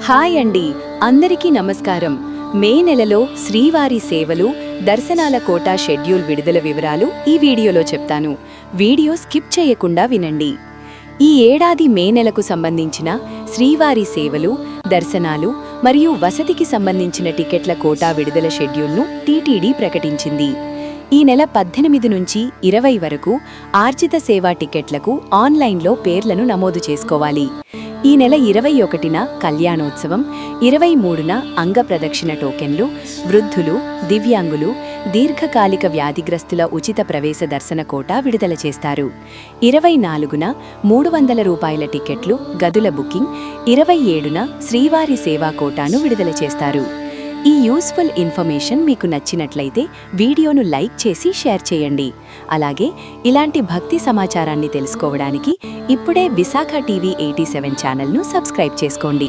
Hi అండి, అందరికీ నమస్కారం. మే నెలలో శ్రీవారి సేవలు, దర్శనాల కోటా షెడ్యూల్ విడుదల వివరాలు ఈ వీడియోలో చెప్తాను. వీడియో స్కిప్ చేయకుండా వినండి. ఈ ఏడాది మే నెలకు సంబంధించిన శ్రీవారి సేవలు, దర్శనాలు మరియు వసతికి సంబంధించిన టికెట్ల కోటా విడుదల షెడ్యూల్ను టీటీడీ ప్రకటించింది. ఈ నెల 18 నుంచి 20 వరకు ఆర్జిత సేవా టికెట్లకు ఆన్లైన్లో పేర్లను నమోదు చేసుకోవాలి. ఈ నెల 21న కళ్యాణోత్సవం, 23న అంగప్రదక్షిణ టోకెన్లు, వృద్ధులు, దివ్యాంగులు, దీర్ఘకాలిక వ్యాధిగ్రస్తుల ఉచిత ప్రవేశ దర్శన కోటా విడుదల చేస్తారు. 24న 300 రూపాయల టికెట్లు, గదుల బుకింగ్, 27న శ్రీవారి సేవా కోటాను విడుదల చేస్తారు. ఈ యూస్ఫుల్ ఇన్ఫర్మేషన్ మీకు నచ్చినట్లయితే వీడియోను లైక్ చేసి షేర్ చేయండి. అలాగే ఇలాంటి భక్తి సమాచారాన్ని తెలుసుకోవడానికి ఇప్పుడే విశాఖ టీవీ 87 ఛానల్ను సబ్స్క్రైబ్ చేసుకోండి.